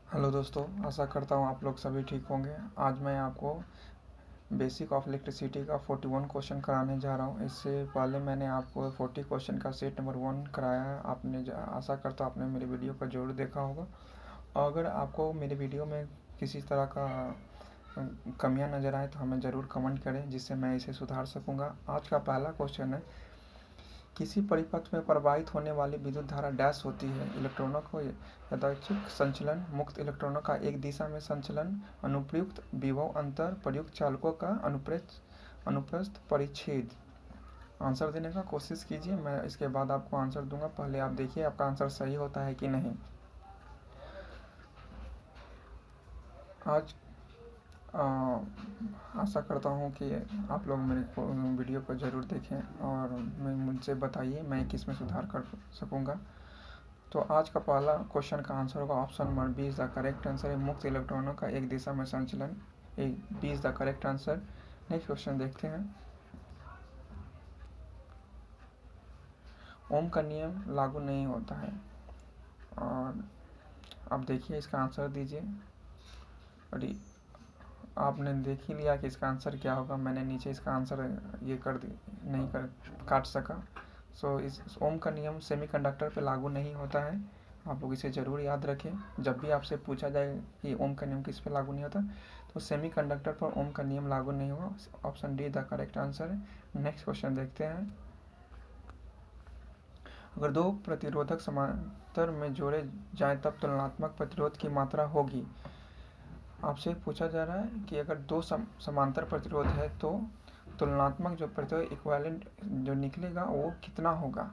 Hello दोस्तों, आशा करता हूँ आप लोग सभी ठीक होंगे। आज मैं आपको बेसिक ऑफ इलेक्ट्रिसिटी का 41 क्वेश्चन कराने जा रहा हूँ। इससे पहले मैंने आपको 40 क्वेश्चन का सेट नंबर 1 कराया है। आशा करता हूँ आपने मेरे वीडियो को जरूर देखा होगा। और अगर आपको मेरे वीडियो में किसी तरह का कमियां नज़र आए तो हमें ज़रूर कमेंट करें, जिससे मैं इसे सुधार सकूँगा। आज का पहला क्वेश्चन है, किसी परिपथ में प्रवाहित होने वाली विद्युत धारा डैश होती है। इलेक्ट्रॉनों को यादृच्छिक संचलन, मुक्त इलेक्ट्रॉनों का एक दिशा में संचलन, अनुप्रयुक्त विभव अंतर, प्रयुक्त चालकों का अनुप्रस्थ परिच्छेद। आंसर देने का कोशिश कीजिए, मैं इसके बाद आपको आंसर दूंगा। पहले आप देखिए आपका आंसर सही होता है कि नहीं। आज आशा करता हूँ कि आप लोग मेरे वीडियो को ज़रूर देखें और मुझसे बताइए मैं किस में सुधार कर सकूँगा। तो आज का पहला क्वेश्चन का आंसर होगा option number B is the correct answer है। मुक्त इलेक्ट्रॉनों का एक दिशा में संचलन, B is the correct answer. Next question देखते हैं। ओम का नियम लागू नहीं होता है, और अब देखिए इसका आंसर दीजिए। और आपने देख ही लिया कि इसका आंसर क्या होगा। मैंने नीचे इसका आंसर ये कर दी, नहीं कर काट सका। इस ओम का नियम सेमीकंडक्टर पे लागू नहीं होता है। आप लोग इसे ज़रूर याद रखें। जब भी आपसे पूछा जाए कि ओम का नियम किस पे लागू नहीं होता, तो सेमीकंडक्टर पर ओम का नियम लागू नहीं होगा। Option D the correct answer है। नेक्स्ट क्वेश्चन देखते हैं। अगर दो प्रतिरोधक समांतर में जोड़े जाए तब तुलनात्मक प्रतिरोध की मात्रा होगी। आपसे पूछा जा रहा है कि अगर दो समांतर प्रतिरोध है तो तुलनात्मक जो प्रतिरोध इक्विवेलेंट जो निकलेगा वो कितना होगा।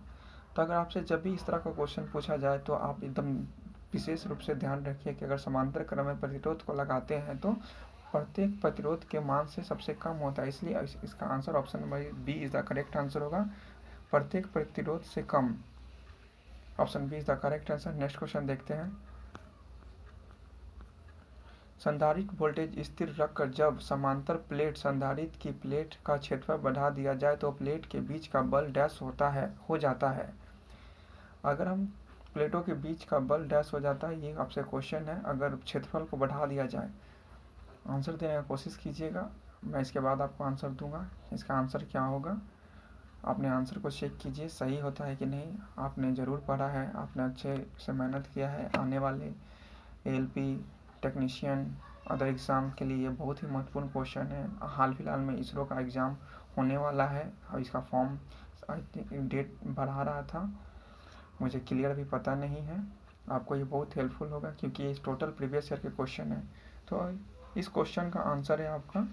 तो अगर आपसे जब भी इस तरह का क्वेश्चन पूछा जाए तो आप एकदम विशेष रूप से ध्यान रखिए कि अगर समांतर क्रम में प्रतिरोध को लगाते हैं तो प्रत्येक प्रतिरोध के मान से सबसे कम होता है। इसलिए इसका answer option number B is the correct answer होगा, प्रत्येक प्रतिरोध से कम। Option B is the correct answer. Next question देखते हैं। संधारित्र वोल्टेज स्थिर रखकर जब समांतर प्लेट संधारित्र की प्लेट का क्षेत्रफल बढ़ा दिया जाए तो प्लेट के बीच का बल डैश हो जाता है। अगर हम प्लेटों के बीच का बल डैश हो जाता है, ये आपसे क्वेश्चन है। अगर क्षेत्रफल को बढ़ा दिया जाए, आंसर देने का कोशिश कीजिएगा, मैं इसके बाद आपको आंसर दूंगा। इसका आंसर क्या होगा, आपने आंसर को चेक कीजिए सही होता है कि नहीं। आपने ज़रूर पढ़ा है, आपने अच्छे से मेहनत किया है। आने वाले एएलपी टेक्नीशियन अदर एग्ज़ाम के लिए ये बहुत ही महत्वपूर्ण क्वेश्चन है। हाल फिलहाल में इसरो का एग्ज़ाम होने वाला है और इसका फॉर्म आई थिंक डेट बढ़ा रहा था, मुझे क्लियर भी पता नहीं है। आपको ये बहुत हेल्पफुल होगा क्योंकि ये टोटल प्रीवियस ईयर के क्वेश्चन है। तो इस क्वेश्चन का आंसर है आपका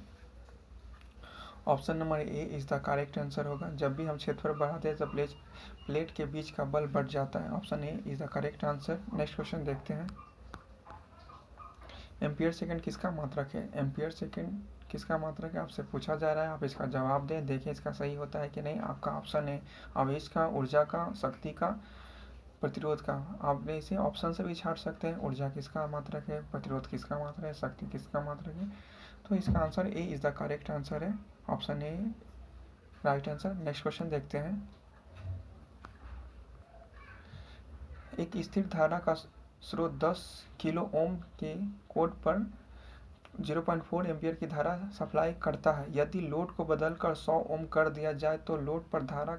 option number A is the correct answer होगा। जब भी हम क्षेत्रफल बढ़ाते हैं तो प्लेट के बीच का बल बढ़ जाता है। Option A is the correct answer. Next question देखते हैं। एम्पियर सेकंड किसका मात्रक है। एम्पियर सेकंड किसका मात्रक है आपसे पूछा जा रहा है। आप इसका जवाब दें, देखिए इसका सही होता है कि नहीं। आपका ऑप्शन है आवेश का, ऊर्जा का, शक्ति का, प्रतिरोध का। आपने इसे ऑप्शन से भी छाट सकते हैं। ऊर्जा किसका मात्रक है, प्रतिरोध किसका मात्रक है, शक्ति किसका मात्रक है। तो इसका answer A is the correct answer है। Option A right answer. Next question देखते हैं। एक स्थिर धारा का स्रोत 10 किलो ओम के कोड पर 0.4 एम्पियर की धारा सप्लाई करता है। यदि लोड को बदलकर 100 ओम कर दिया जाए तो लोड पर धारा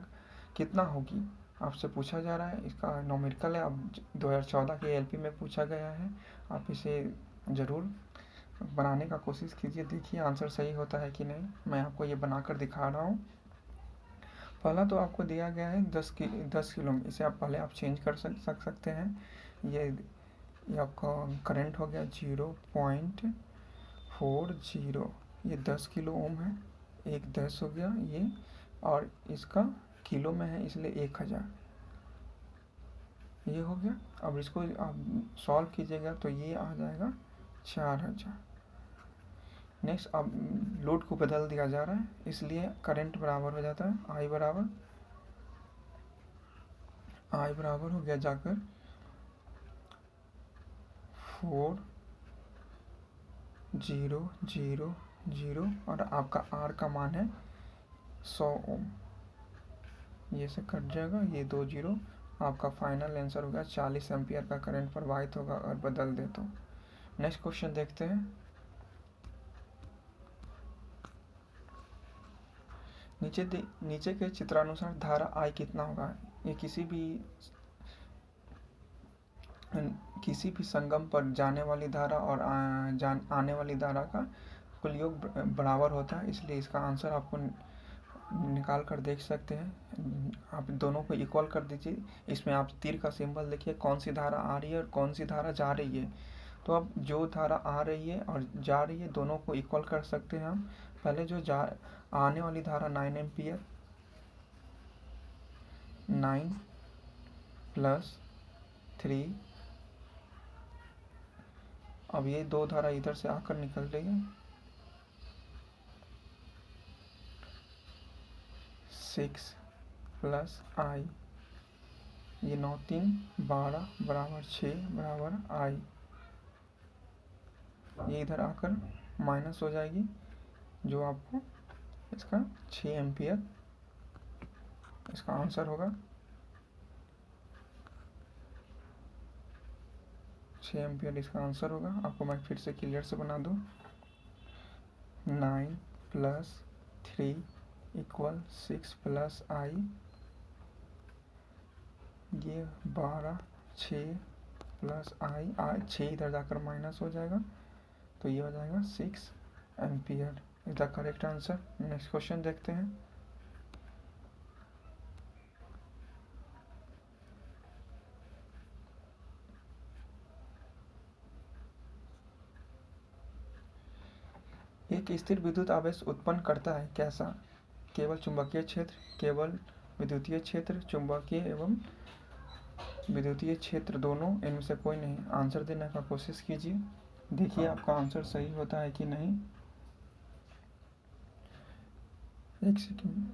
कितना होगी। आपसे पूछा जा रहा है, इसका नॉमेरिकल है। अब 2014 के एलपी में पूछा गया है। आप इसे ज़रूर बनाने का कोशिश कीजिए, देखिए आंसर सही होता है कि नहीं। मैं आपको ये बनाकर दिखा रहा हूँ। पहला तो आपको दिया गया है 10 किलो, इसे आप पहले आप चेंज कर सकते हैं। ये आपका करंट हो गया 0.40, ये 10 किलो ओम है। एक 10 हो गया ये, और इसका किलो में है इसलिए 1000 ये हो गया। अब इसको आप सॉल्व कीजिएगा तो ये आ जाएगा 4000। नेक्स्ट अब लोड को बदल दिया जा रहा है इसलिए करंट बराबर हो जाता है आई बराबर हो गया जाकर 4000 और आपका आर का मान है 100 ओम। ये से कट जाएगा, ये 2 जीरो। आपका फाइनल आंसर होगा 40 एम्पियर का करंट प्रवाहित होगा और बदल दे तो। नेक्स्ट क्वेश्चन देखते हैं। नीचे के चित्रानुसार धारा I कितना होगा। ये किसी भी संगम पर जाने वाली धारा और आने वाली धारा का कुल योग बराबर होता है, इसलिए इसका आंसर आपको निकाल कर देख सकते हैं। आप दोनों को इक्वल कर दीजिए। इसमें आप तीर का सिंबल देखिए, कौन सी धारा आ रही है और कौन सी धारा जा रही है। तो अब जो धारा आ रही है और जा रही है दोनों को इक्वल कर सकते हैं हम। पहले जो आने वाली धारा 9 एम्पियर, 9 + 3, अब ये दो धारा इधर से आकर निकल रही है, 6 + I, ये 9 3 12 = 6 = I, ये इधर आकर माइनस हो जाएगी, जो आपको इसका 6 एम्पियर इसका आंसर होगा। 6 एम्पियर इसका आंसर होगा। आपको मैं फिर से क्लियर से बना दूँ। 9 + 3 = 6 + I, ये 12 6 + I 6 इधर जाकर माइनस हो जाएगा, तो ये हो जाएगा 6 ampere is the correct answer. Next question देखते हैं। एक स्थिर विद्युत आवेश उत्पन्न करता है, कैसा। केवल चुंबकीय क्षेत्र, केवल विद्युतीय क्षेत्र, चुंबकीय एवं विद्युतीय क्षेत्र दोनों, इनमें से कोई नहीं। आंसर देने का कोशिश कीजिए, देखिए आपका आंसर सही होता है कि नहीं। एक सेकंड।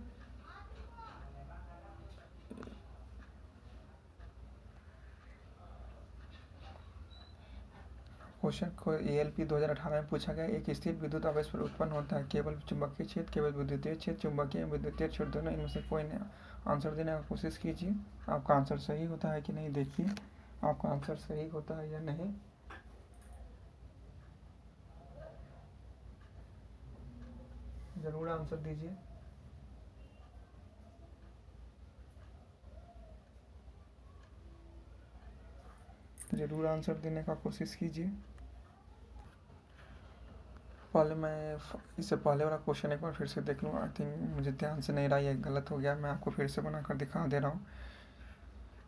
क्वेश्चन को ALP 2018 में पूछा गया, एक स्थिर विद्युत आवेश पर उत्पन्न होता है केवल चुंबकीय क्षेत्र, केवल विद्युतीय क्षेत्र, चुंबकीय एवं विद्युतीय क्षेत्र दोनों, इनमें से कोई नहीं। आंसर देने का कोशिश कीजिए, आपका आंसर सही होता है कि नहीं। देखिए आपका आंसर सही होता है या नहीं। जरूर आंसर दीजिए। जरूर आंसर देने का कोशिश कीजिए। पहले मैं इससे पहले वाला क्वेश्चन एक बार फिर से देख लूँ। आई थिंक मुझे ध्यान से नहीं रहा, ये गलत हो गया। मैं आपको फिर से बनाकर दिखा दे रहा हूँ।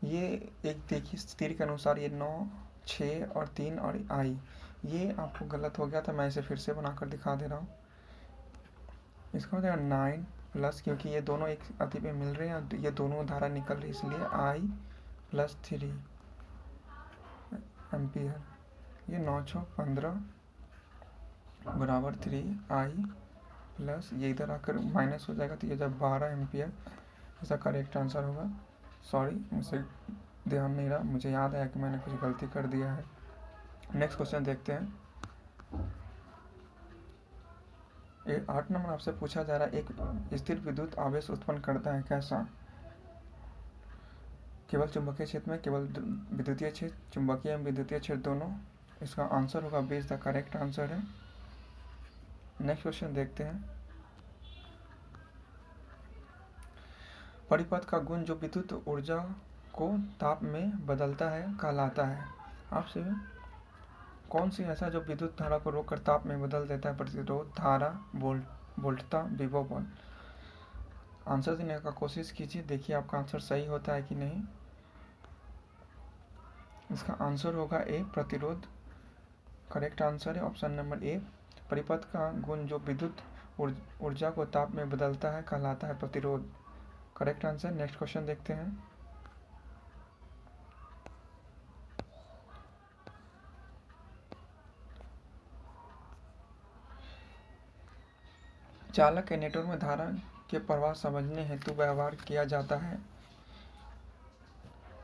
ये एक देखिए तीर के अनुसार ये 9 6 और 3 और I, ये आपको गलत हो गया था। मैं इसे फिर से बनाकर दिखा दे रहा हूँ। इसका हो जाएगा 9 प्लस, क्योंकि ये दोनों एक अति पे मिल रहे हैं, ये दोनों धारा निकल रही है, इसलिए I + 3 एम्पियर, ये 9 6 15 = 3I प्लस, ये इधर आकर माइनस हो जाएगा, तो ये जब 12 एम्पियर इसका करेक्ट आंसर होगा। सॉरी, मुझसे ध्यान नहीं रहा, मुझे याद आया कि मैंने कुछ गलती कर दिया है। नेक्स्ट क्वेश्चन देखते हैं। 8 नंबर आपसे पूछा जा रहा है, एक स्थिर विद्युत आवेश उत्पन्न करता है, कैसा। केवल चुंबकीय क्षेत्र में, केवल विद्युतीय क्षेत्र, चुंबकीय एवं विद्युतीय क्षेत्र दोनों, इसका आंसर होगा B द करेक्ट आंसर है। नेक्स्ट क्वेश्चन देखते हैं। परिपथ का गुण जो विद्युत ऊर्जा को ताप में बदलता है कहलाता है। आपसे कौन सी ऐसा जो विद्युत धारा को रोककर ताप में बदल देता है। प्रतिरोध, धारा, वोल्टता, विभव बल। आंसर देने का कोशिश कीजिए, देखिए आपका आंसर सही होता है कि नहीं। इसका आंसर होगा A, प्रतिरोध करेक्ट आंसर है। ऑप्शन नंबर A, परिपथ का गुण जो विद्युत ऊर्जा को ताप में बदलता है कहलाता है प्रतिरोध, करेक्ट आंसर। नेक्स्ट क्वेश्चन देखते हैं। चालक के नेटवर्क में धारा के प्रवाह समझने हेतु व्यवहार किया जाता है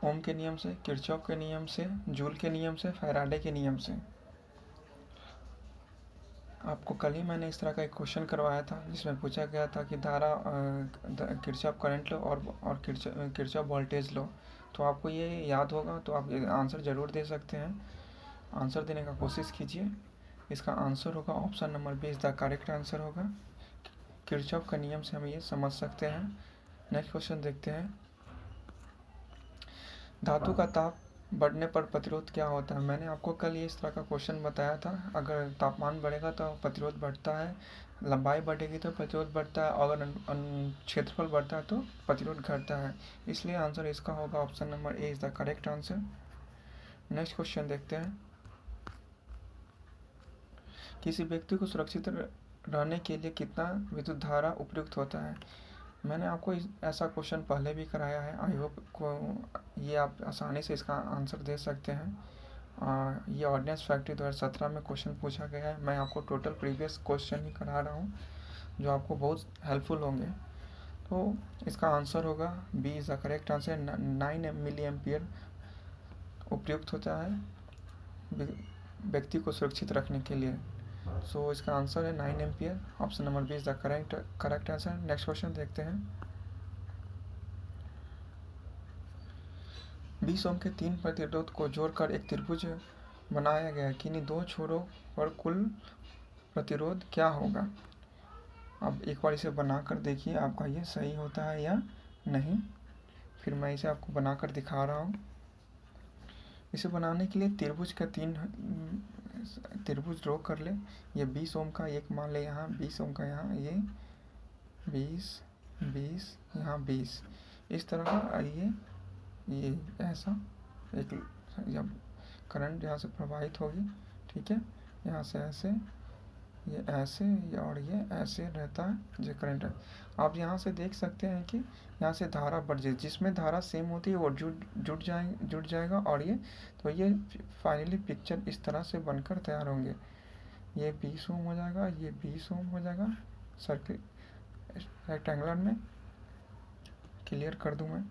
ओम के नियम से, किरचॉफ के नियम से, जूल के नियम से, फैराडे के नियम से। आपको कल ही मैंने इस तरह का एक क्वेश्चन करवाया था, जिसमें पूछा गया था कि धारा किरचॉफ करंट लो और किरचॉफ वोल्टेज लो। तो आपको ये याद होगा, तो आप आंसर ज़रूर दे सकते हैं। आंसर देने का कोशिश कीजिए। इसका आंसर होगा option number B is the correct answer होगा। किरचॉफ का नियम से हम ये समझ सकते हैं। नेक्स्ट क्वेश्चन देखते हैं। धातु का ताप बढ़ने पर प्रतिरोध क्या होता है? मैंने आपको कल ये इस तरह का क्वेश्चन बताया था। अगर तापमान बढ़ेगा तो प्रतिरोध बढ़ता है, लंबाई बढ़ेगी तो प्रतिरोध बढ़ता है, और अगर क्षेत्रफल बढ़ता है तो प्रतिरोध घटता है। इसलिए आंसर इसका होगा option number A is the correct answer. Next question देखते हैं। किसी व्यक्ति को सुरक्षित रहने के लिए कितना विद्युत धारा उपयुक्त होता है? मैंने आपको ऐसा क्वेश्चन पहले भी कराया है। आई होप को ये आप आसानी से इसका आंसर दे सकते हैं। ये ऑर्डिनेंस फैक्ट्री 2017 में क्वेश्चन पूछा गया है। मैं आपको टोटल प्रीवियस क्वेश्चन ही करा रहा हूँ जो आपको बहुत हेल्पफुल होंगे। तो इसका आंसर होगा B is the correct answer. 9 milli ampere उपयुक्त होता है व्यक्ति को सुरक्षित रखने के लिए। सो इसका आंसर है 9 ampere. Option number B is the correct answer. Next question देखते हैं। 20 ओम के 3 प्रतिरोध को जोड़कर एक त्रिभुज बनाया गया है, किन्हीं दो छोरों पर कुल प्रतिरोध क्या होगा? अब एक बार इसे बनाकर देखिए आपका ये सही होता है या नहीं। फिर मैं इसे आपको बनाकर दिखा रहा हूँ। इसे बनाने के लिए त्रिभुज का 3 त्रिभुज ड्रॉ कर ले। ये 20 ओम का एक मान ले, यहाँ 20 ओम का, यहाँ ये 20 20 यहाँ 20, इस तरह का ये ऐसा एक जब करंट यहाँ से प्रवाहित होगी, ठीक है, यहाँ से ऐसे, ये ऐसे, और ये ऐसे रहता है जो करंट है। आप यहाँ से देख सकते हैं कि यहाँ से धारा बढ़ जाए, जिसमें धारा सेम होती है वो जुड़ जाएगा, और ये तो ये फाइनली पिक्चर इस तरह से बनकर तैयार होंगे। ये 20 ओम हो जाएगा, ये 20 ओम हो जाएगा। सर्किल रेक्टेंगुलर में क्लियर कर दूँ मैं।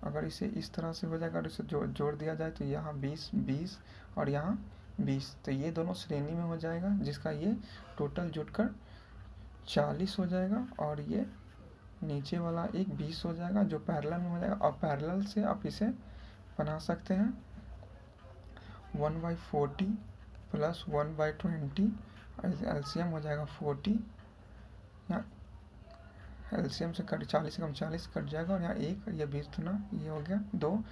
अगर इसे इस तरह से हो जाएगा और इसे जोड़ दिया जाए तो यहाँ 20 और यहाँ 20, तो ये दोनों श्रेणी में हो जाएगा, जिसका ये टोटल जुड़कर 40 हो जाएगा, और ये नीचे वाला एक 20 हो जाएगा जो पैरेलल में हो जाएगा। और पैरेलल से आप इसे बना सकते हैं 1/40 प्लस 1/20, एलसीएम हो जाएगा 40, यहाँ एलसीएम से 40 से कम 40 कट जाएगा, और यहाँ एक, ये 20 दुना ये हो गया 2,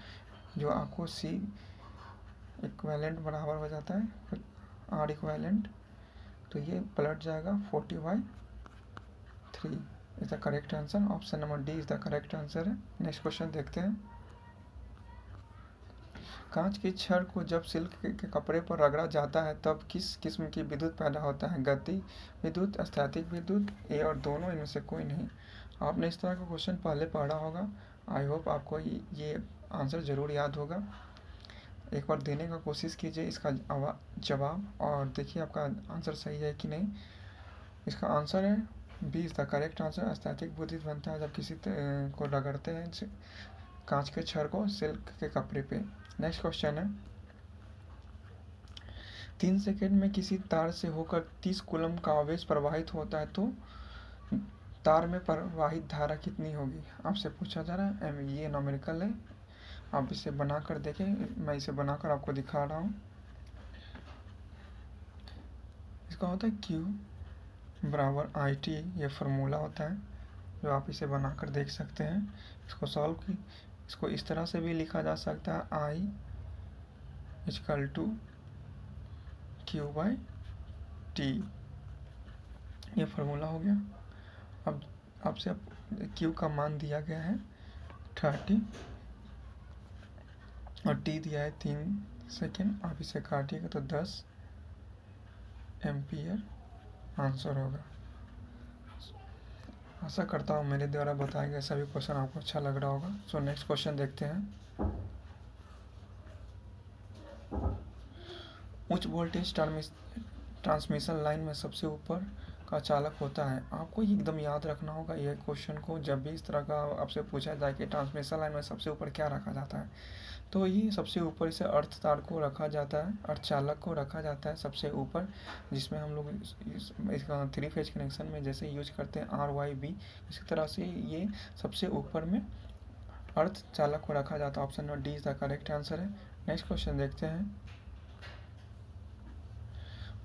जो आपको सी इक्वेलेंट बराबर हो जाता है आर इक्वेलेंट, तो ये पलट जाएगा 40/3 is the correct answer. Option number D is the correct answer है। नेक्स्ट क्वेश्चन देखते हैं। कांच की छड़ को जब सिल्क के कपड़े पर रगड़ा जाता है तब किस किस्म की विद्युत पैदा होता है? गति विद्युत, स्थैतिक विद्युत, ए और दोनों, इनमें से कोई नहीं। आपने इस तरह का क्वेश्चन पहले पढ़ा होगा। आई होप आपको ये आंसर ज़रूर याद होगा। एक बार देने का कोशिश कीजिए इसका जवाब, और देखिए आपका आंसर सही है कि नहीं। इसका आंसर है B is the correct answer. स्थैतिक विद्युत बनता है जब किसी को रगड़ते हैं कांच के छड़ को सिल्क के कपड़े पे। नेक्स्ट क्वेश्चन है। 3 सेकेंड में किसी तार से होकर 30 कूलम का आवेश प्रवाहित होता है तो तार में प्रवाहित धारा कितनी होगी? आपसे पूछा जा रहा है। ये न्यूमेरिकल है, आप इसे बनाकर देखें। मैं इसे बनाकर आपको दिखा रहा हूँ। इसका होता है Q बराबर IT, ये फार्मूला होता है जो आप इसे बनाकर देख सकते हैं। इसको सॉल्व की, इसको इस तरह से भी लिखा जा सकता है I = Q/T, ये फार्मूला हो गया। अब आपसे Q का मान दिया गया है 30 और T दिया है 3 सेकेंड। आप इसे काटिएगा तो 10 एम्पियर आंसर होगा। आशा करता हूँ मेरे द्वारा बताए गए सभी क्वेश्चन आपको अच्छा लग रहा होगा। सो नेक्स्ट क्वेश्चन देखते हैं। उच्च वोल्टेज ट्रांसमिशन लाइन में सबसे ऊपर का चालक होता है। आपको एकदम याद रखना होगा यह क्वेश्चन को, जब भी इस तरह का आपसे पूछा जाए कि ट्रांसमिशन लाइन में सबसे ऊपर क्या रखा जाता है, तो ये सबसे ऊपर इसे अर्थ तार को रखा जाता है, अर्थ चालक को रखा जाता है सबसे ऊपर, जिसमें हम लोग इसका 3 फेज कनेक्शन में जैसे यूज करते हैं RYB, इसी तरह से ये सबसे ऊपर में अर्थ चालक को रखा जाता है। Option number D is the correct answer है। नेक्स्ट क्वेश्चन देखते हैं।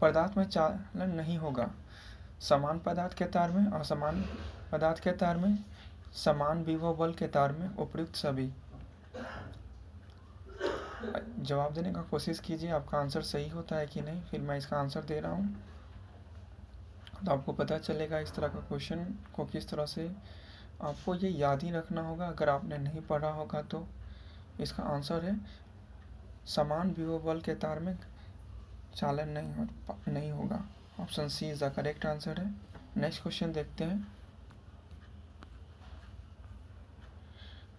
पदार्थ में चालन नहीं होगा। समान पदार्थ के तार में, असमान पदार्थ के तार में, समान विभव बल के तार में, उपयुक्त सभी। जवाब देने का कोशिश कीजिए, आपका आंसर सही होता है कि नहीं। फिर मैं इसका आंसर दे रहा हूँ तो आपको पता चलेगा इस तरह का क्वेश्चन को किस तरह से आपको ये याद ही रखना होगा। अगर आपने नहीं पढ़ा होगा तो इसका आंसर है समान विभव बल के तार में चालन नहीं होगा। Option C is the correct answer है। नेक्स्ट क्वेश्चन देखते हैं।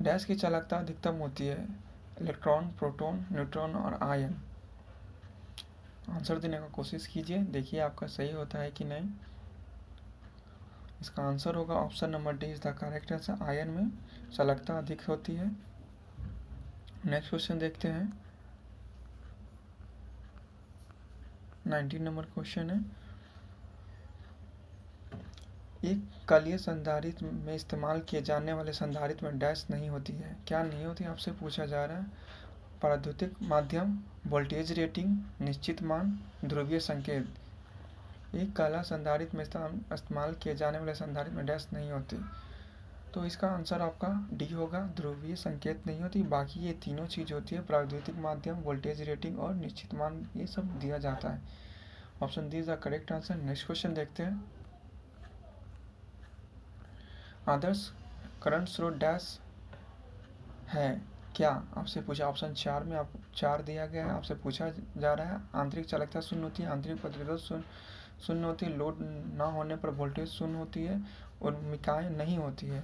डैश की चालकता अधिकतम होती है, इलेक्ट्रॉन, प्रोटॉन, न्यूट्रॉन और आयन। आंसर देने का कोशिश कीजिए, देखिए आपका सही होता है कि नहीं। इसका आंसर होगा option number D is the correct answer. Ion में चालकता अधिक होती है। नेक्स्ट क्वेश्चन देखते हैं। 19 नंबर क्वेश्चन है, एक कलीय संधारित्र में इस्तेमाल किए जाने वाले संधारित्र में डैश नहीं होती है। क्या नहीं होती आपसे पूछा जा रहा है। प्राद्युतिक माध्यम, वोल्टेज रेटिंग, निश्चित मान, ध्रुवीय संकेत। एक कला संधारित्र में इस्तेमाल किए जाने वाले संधारित्र में डैश नहीं होती, तो इसका आंसर आपका डी होगा, ध्रुवीय संकेत नहीं होती। बाकी ये तीनों चीज होती है, प्राद्युतिक माध्यम, वोल्टेज रेटिंग और निश्चित मान, ये सब दिया जाता है। Option D is the correct answer. Next question देखते हैं। आदर्श करंट स्रोत डैश है क्या, आपसे पूछा। ऑप्शन 4 में आप 4 दिया गया है, आपसे पूछा जा रहा है। आंतरिक चालकता शून्य होती है, आंतरिक प्रतिरोध शून्य होती है, लोड ना होने पर वोल्टेज शून्य होती है और मिकाएँ नहीं होती है।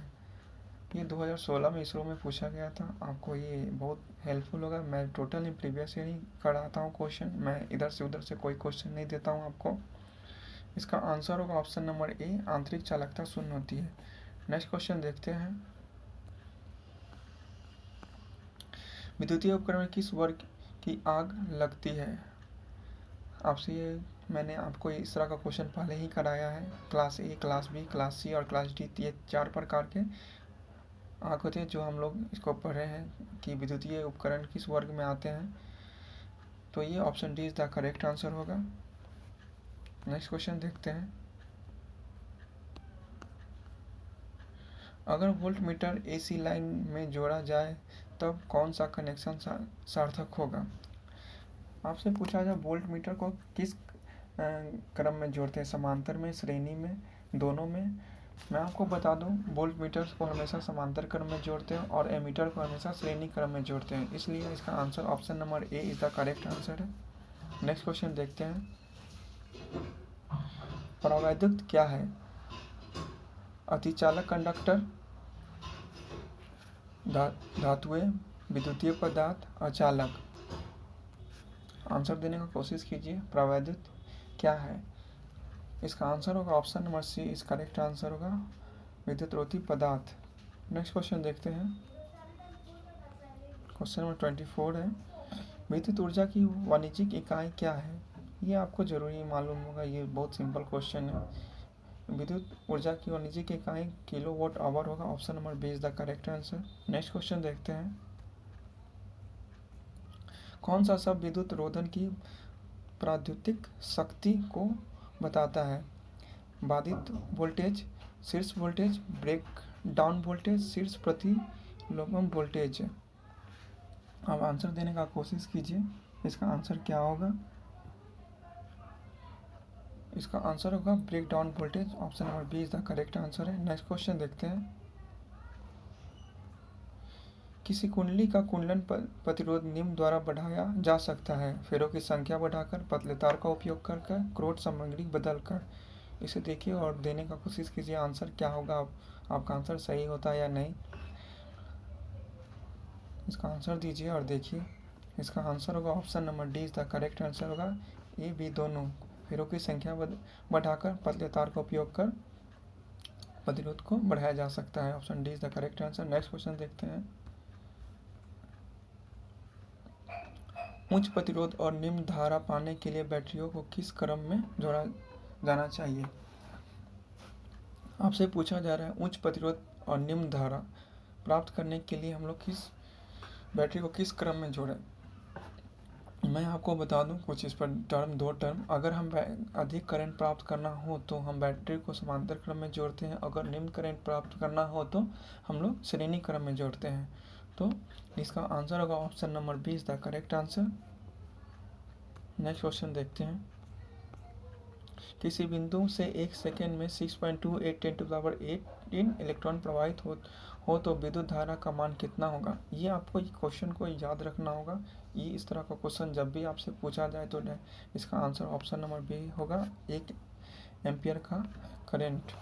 ये 2016 में इसरो में पूछा गया था। आपको ये बहुत हेल्पफुल होगा। मैं टोटल प्रीवियस ईयर ही कराता हूँ क्वेश्चन, मैं इधर से उधर से कोई क्वेश्चन नहीं देता हूँ आपको। इसका आंसर होगा ऑप्शन नंबर ए, आंतरिक चालकता शून्य होती है। नेक्स्ट क्वेश्चन देखते हैं। विद्युतीय उपकरण में किस वर्ग की आग लगती है। आपसे ये मैंने आपको इस तरह का क्वेश्चन पहले ही कराया है। Class A, class B, class C और क्लास डी, ये 4 प्रकार के आग होते हैं जो हम लोग इसको पढ़े हैं कि विद्युतीय उपकरण किस वर्ग में आते हैं। तो ये option D is the correct answer होगा। नेक्स्ट क्वेश्चन देखते हैं। अगर वोल्ट मीटर एसी लाइन में जोड़ा जाए तब कौन सा कनेक्शन सार्थक होगा। आपसे पूछा जाए वोल्ट मीटर को किस क्रम में जोड़ते हैं, समांतर में, श्रेणी में, दोनों में। मैं आपको बता दूं, वोल्ट मीटर को हमेशा समांतर क्रम में जोड़ते हैं और एमीटर को हमेशा श्रेणी क्रम में जोड़ते हैं, इसलिए इसका answer option number A is the correct answer है। नेक्स्ट क्वेश्चन देखते हैं। परावैद्युत क्या है। अतिचालक कंडक्टर, धातुएं, विद्युतीय पदार्थ, अचालक। आंसर देने का कोशिश कीजिए, परावैद्युत क्या है। इसका आंसर होगा ऑप्शन नंबर सी इस करेक्ट आंसर होगा, विद्युतरोधी पदार्थ। नेक्स्ट क्वेश्चन देखते हैं। क्वेश्चन नंबर 24 है, विद्युत ऊर्जा की वाणिज्यिक इकाई क्या है। ये आपको जरूरी मालूम होगा, ये बहुत सिंपल क्वेश्चन है। विद्युत ऊर्जा की वाणिज्यिक इकाई किलोवाट आवर होगा। Option number B is the correct answer. Next question देखते हैं। कौन सा शब्द विद्युत रोधन की प्राद्युतिक शक्ति को बताता है। बाधित वोल्टेज, शीर्ष वोल्टेज, ब्रेक डाउन वोल्टेज, शीर्ष प्रतिलोमन वोल्टेज। अब आंसर देने का कोशिश कीजिए, इसका आंसर क्या होगा। इसका आंसर होगा break down voltage. Option number B is the correct answer है। नेक्स्ट क्वेश्चन देखते हैं। किसी कुंडली का कुंडलन प्रतिरोध निम्न द्वारा बढ़ाया जा सकता है। फेरों की संख्या बढ़ाकर, पतले तार का उपयोग कर, क्रोट सामग्री बदलकर। इसे देखिए और देने का कोशिश कीजिए, आंसर क्या होगा। आपका आंसर सही होता है या नहीं, इसका आंसर दीजिए और देखिए। इसका आंसर होगा option number D is the correct answer होगा। ए बी दोनों, फेरों की संख्या बढ़ाकर, पतले तार का उपयोग कर प्रतिरोध को बढ़ाया जा सकता है। Option D is the correct answer. Next question देखते हैं। उच्च प्रतिरोध और निम्न धारा पाने के लिए बैटरियों को किस क्रम में जोड़ा जाना चाहिए। आपसे पूछा जा रहा है उच्च प्रतिरोध और निम्न धारा प्राप्त करने के लिए हम लोग किस बैटरी को किस क्रम में जोड़ें। मैं आपको बता दूं कुछ इस पर दो टर्म। अगर हम अधिक करंट प्राप्त करना हो तो हम बैटरी को समांतर क्रम में जोड़ते हैं, अगर निम्न करंट प्राप्त करना हो तो हम लोग श्रेणी क्रम में जोड़ते हैं। तो इसका आंसर होगा option number B is the correct answer. Next question देखते हैं। किसी बिंदु से एक सेकेंड में 6.28 × 10⁸ इलेक्ट्रॉन प्रवाहित हो तो विद्युत धारा का मान कितना होगा। ये आपको क्वेश्चन को याद रखना होगा। ये इस तरह का क्वेश्चन जब भी आपसे पूछा जाए तो इसका आंसर ऑप्शन नंबर बी होगा। 1 एम्पियर का करंट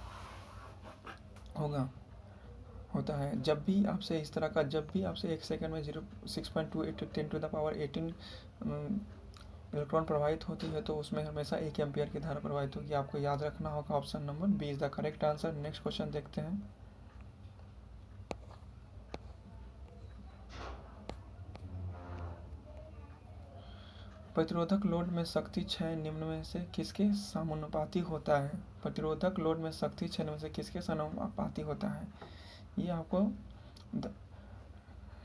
होता है। जब भी आपसे इस तरह का, जब भी आपसे एक सेकेंड में 6.28 × 10⁸ इलेक्ट्रॉन प्रवाहित होती है तो उसमें हमेशा 1 एम्पियर की धारा प्रवाहित होगी। आपको याद रखना होगा option number B is the correct answer. Next question देखते हैं। प्रतिरोधक लोड में शक्ति क्षय निम्न में से किसके समानुपाती होता है। प्रतिरोधक लोड में शक्ति क्षय निम्न में से किसके समानुपाती होता है। ये आपको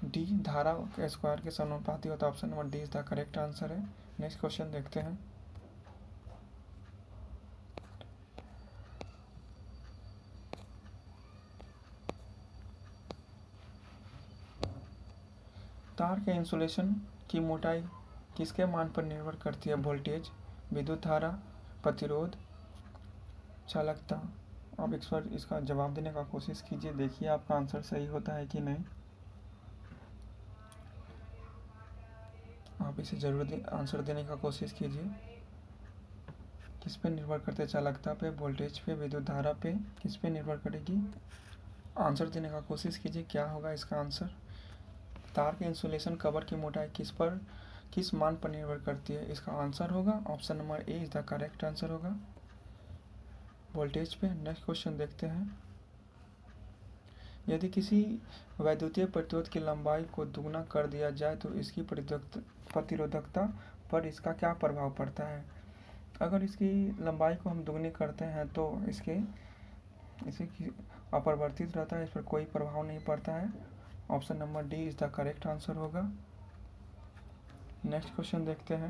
डी धारा के स्क्वायर के समानुपाती होता है। Option number D is the correct answer है। नेक्स्ट क्वेश्चन देखते हैं। तार के इंसुलेशन की मोटाई किसके मान पर निर्भर करती है। वोल्टेज, विद्युत धारा, प्रतिरोध, चालकता। आप इस पर इसका जवाब देने का कोशिश कीजिए, देखिए आपका आंसर सही होता है कि नहीं। आप इसे जरूर आंसर देने का कोशिश कीजिए। किस पे निर्भर करते हैं। चालकता पे, वोल्टेज पे, विद्युत धारा पे, किस पे निर्भर करेगी। आंसर देने का कोशिश कीजिए, क्या होगा इसका आंसर। तार के इंसुलेशन कवर की मोटाई किस मान पर निर्भर करती है। इसका आंसर होगा option number A is the correct answer होगा, वोल्टेज पे। नेक्स्ट क्वेश्चन देखते हैं। यदि किसी वैद्युतीय प्रतिरोध की लंबाई को दुगना कर दिया जाए तो इसकी प्रतिरोधकता पर इसका क्या प्रभाव पड़ता है। अगर इसकी लंबाई को हम दुगनी करते हैं तो इसे अपरिवर्तित रहता है, इस पर कोई प्रभाव नहीं पड़ता है। Option number D is the correct answer होगा। नेक्स्ट क्वेश्चन देखते हैं।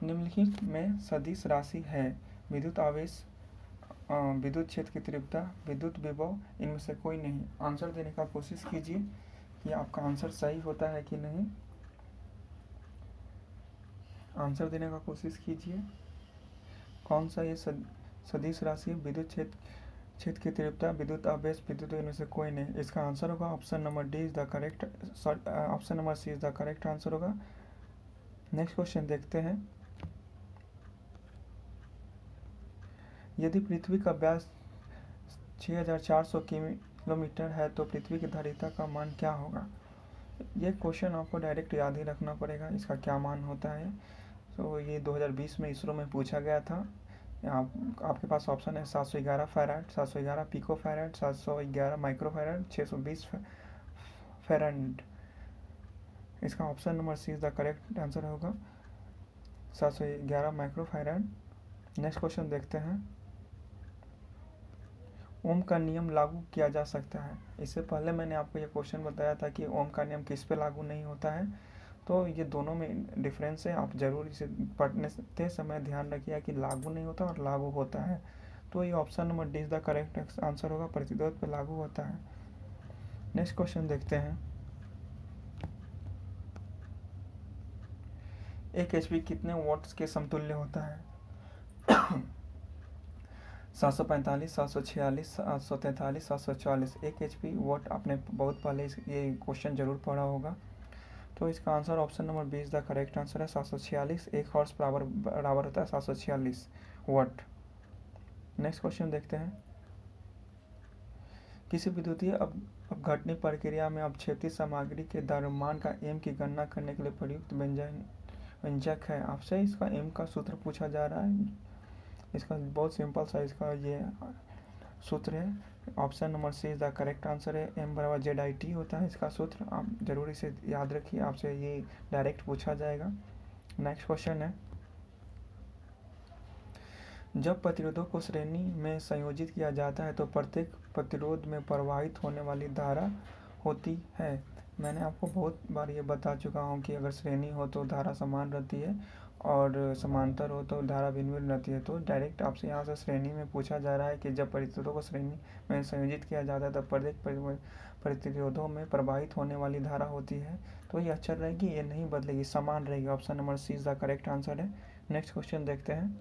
निम्नलिखित में सदिश राशि है। विद्युत आवेश, विद्युत क्षेत्र की तीव्रता, विद्युत विभव, इनमें से कोई नहीं। आंसर देने का कोशिश कीजिए कि आपका आंसर सही होता है कि नहीं। आंसर देने का कोशिश कीजिए। कौन सा ये सदिश राशि, विद्युत क्षेत्र की तीव्रता, विद्युत आवेश, विद्युत, इनमें से कोई नहीं। इसका आंसर होगा option number D is the correct, option number C is the correct answer होगा। नेक्स्ट क्वेश्चन देखते हैं। यदि पृथ्वी का व्यास 6400 किलोमीटर है तो पृथ्वी की धारिता का मान क्या होगा। ये क्वेश्चन आपको डायरेक्ट याद ही रखना पड़ेगा, इसका क्या मान होता है। तो ये 2020 में इसरो में पूछा गया था। आपके पास ऑप्शन है 711 farad, 711 pico farad, 711 micro farad, 620 farad. इसका option number C is the correct answer होगा, 711 माइक्रो फैराड। नेक्स्ट क्वेश्चन देखते हैं। ओम का नियम लागू किया जा सकता है। इससे पहले मैंने आपको ये क्वेश्चन बताया था कि ओम का नियम किस पे लागू नहीं होता है। तो ये दोनों में डिफरेंस है, आप जरूर इसे पढ़ते समय ध्यान रखिए कि लागू नहीं होता और लागू होता है। तो ये option number D is the correct answer होगा, प्रतिरोध पे लागू होता है। नेक्स्ट क्वेश्चन देखते हैं। 1 HP कितने वॉट्स के समतुल्य होता है। 745, 746, 743, 744। 1 HP वॉट आपने बहुत पहले ये क्वेश्चन जरूर पढ़ा होगा। तो इसका answer option number B is the correct answer है, 746। 1 हॉर्स बराबर होता है 746 वॉट। नेक्स्ट क्वेश्चन देखते हैं। किसी विद्युतीय अपघटनी प्रक्रिया में अपक्षेपित सामग्री के द्रव्यमान का एम की गणना करने के लिए प्रयुक्त व्यंजक है। आपसे इसका एम का सूत्र पूछा जा रहा है। इसका बहुत सिंपल सा इसका ये सूत्र है, option number C is the correct answer है। एम बराबर ZIT होता है इसका सूत्र, आप जरूर इसे याद रखिए, आपसे ये डायरेक्ट पूछा जाएगा। नेक्स्ट क्वेश्चन है। जब प्रतिरोधों को श्रेणी में संयोजित किया जाता है तो प्रत्येक प्रतिरोध में प्रवाहित होने वाली धारा होती है। मैंने आपको बहुत बार ये बता चुका हूँ कि अगर श्रेणी हो तो धारा समान रहती है और समांतर हो तो धारा भिन्न भिन्न रहती है। तो डायरेक्ट आपसे यहाँ से श्रेणी में पूछा जा रहा है कि जब परिस्थितियों को श्रेणी में संयोजित किया जाता है तब प्रत्येक प्रतिरोधों में प्रवाहित होने वाली धारा होती है। तो ये अचर रहेगी, ये नहीं बदलेगी, समान रहेगी। Option number C is the correct answer है। नेक्स्ट क्वेश्चन देखते हैं।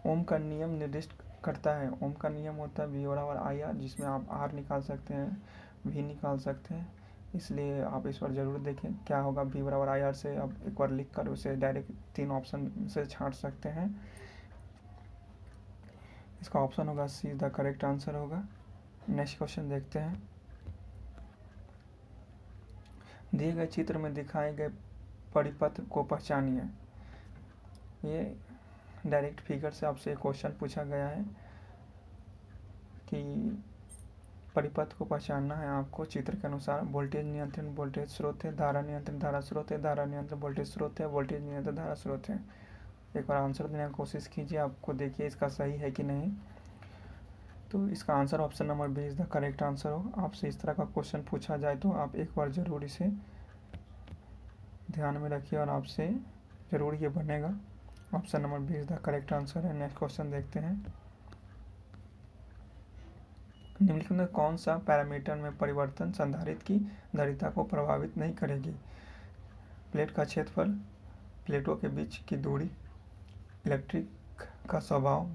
ओम का नियम निर्दिष्ट करता है। ओम का नियम होता है V बराबर IR, जिसमें आप R निकाल सकते हैं, V निकाल सकते हैं, इसलिए आप इस बार ज़रूर देखें क्या होगा। V बराबर IR से आप एक बार लिख कर उसे डायरेक्ट 3 ऑप्शन से छांट सकते हैं। इसका ऑप्शन होगा सी द करेक्ट आंसर होगा। नेक्स्ट क्वेश्चन देखते हैं। दिए गए चित्र में दिखाए गए परिपथ को पहचानिए। ये डायरेक्ट फिगर से आपसे एक क्वेश्चन पूछा गया है कि परिपथ को पहचानना है आपको। चित्र के अनुसार वोल्टेज नियंत्रण वोल्टेज स्रोत है, धारा नियंत्रण धारा स्रोत है, धारा नियंत्रण वोल्टेज स्रोत है, वोल्टेज नियंत्रण धारा स्रोत है। एक बार आंसर देने की कोशिश कीजिए, आपको देखिए इसका सही है कि नहीं। तो इसका answer option number B is the correct answer हो। आपसे इस तरह का क्वेश्चन पूछा जाए तो आप एक बार ज़रूर इसे ध्यान में रखिए और आपसे ज़रूर ये बनेगा। Option number B is the correct answer है। नेक्स्ट क्वेश्चन देखते हैं। निम्नलिखित में कौन सा पैरामीटर में परिवर्तन संधारित्र की धारिता को प्रभावित नहीं करेगी? प्लेट का क्षेत्रफल, प्लेटों के बीच की दूरी, इलेक्ट्रिक का स्वभाव,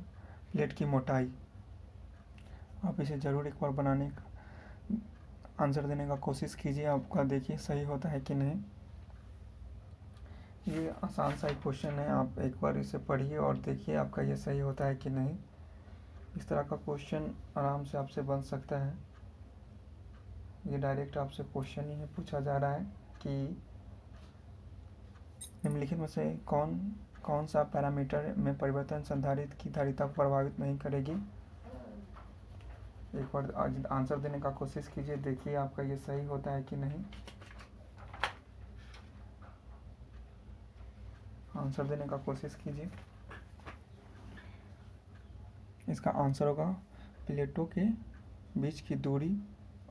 प्लेट की मोटाई। आप इसे ज़रूर एक बार बनाने का आंसर देने का कोशिश कीजिए, आपका देखिए सही होता है कि नहीं। ये आसान सा एक क्वेश्चन है, आप एक बार इसे पढ़िए और देखिए आपका ये सही होता है कि नहीं। इस तरह का क्वेश्चन आराम से आपसे बन सकता है। ये डायरेक्ट आपसे क्वेश्चन ही है, पूछा जा रहा है कि निम्नलिखित में से कौन सा पैरामीटर में परिवर्तन संधारित्र की धारिता को प्रभावित नहीं करेगी। एक बार आंसर देने का कोशिश कीजिए, देखिए आपका ये सही होता है कि नहीं। आंसर देने का कोशिश कीजिए। इसका आंसर होगा प्लेटों के बीच की दूरी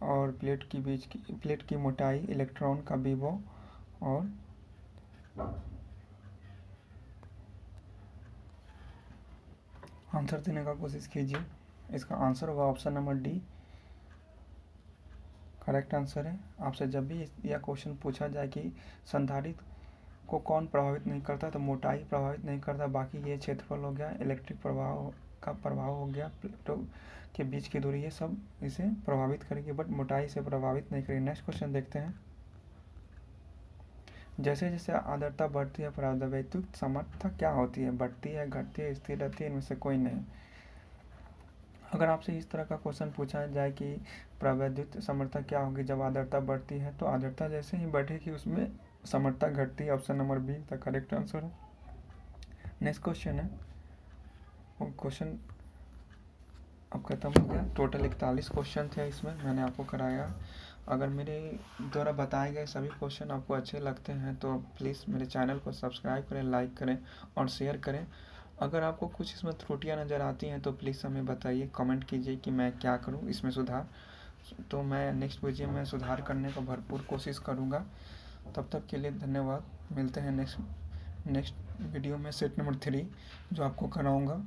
और प्लेट की मोटाई, इलेक्ट्रॉन का विभव और आंसर देने का कोशिश कीजिए। इसका आंसर होगा option number D, correct answer है। आपसे जब भी यह क्वेश्चन पूछा जाए कि संधारित्र को कौन प्रभावित नहीं करता, तो मोटाई प्रभावित नहीं करता, बाकी ये क्षेत्रफल हो गया, इलेक्ट्रिक प्रभाव का प्रभाव हो गया, प्लेटों के बीच की दूरी, ये सब इसे प्रभावित करेगी, बट मोटाई से प्रभावित नहीं करेगी। नेक्स्ट क्वेश्चन देखते हैं। जैसे जैसे आर्द्रता बढ़ती है परावैद्युत सामर्थ्य क्या होती है? बढ़ती है, घटती है, स्थिर रहती है, इनमें से कोई नहीं। अगर आपसे इस तरह का क्वेश्चन पूछा जाए कि परावैद्युत सामर्थ्य क्या होगी जब आर्द्रता बढ़ती है, तो आर्द्रता जैसे ही बढ़ेगी उसमें सामर्थ्य घटती है। Option number be the correct answer है। नेक्स्ट क्वेश्चन है, वो क्वेश्चन अब खत्म हो गया। टोटल 41 क्वेश्चन थे इसमें, मैंने आपको कराया। अगर मेरे द्वारा बताए गए सभी क्वेश्चन आपको अच्छे लगते हैं तो प्लीज़ मेरे चैनल को सब्सक्राइब करें, लाइक करें और शेयर करें। अगर आपको कुछ इसमें त्रुटियां नज़र आती हैं तो प्लीज़ हमें बताइए, कमेंट कीजिए कि मैं क्या करूं इसमें सुधार। तो मैं नेक्स्ट वीडियो में सुधार करने का भरपूर कोशिश करूंगा। तब तक के लिए धन्यवाद। मिलते हैं नेक्स्ट वीडियो में सेट नंबर 3 जो आपको कराऊँगा।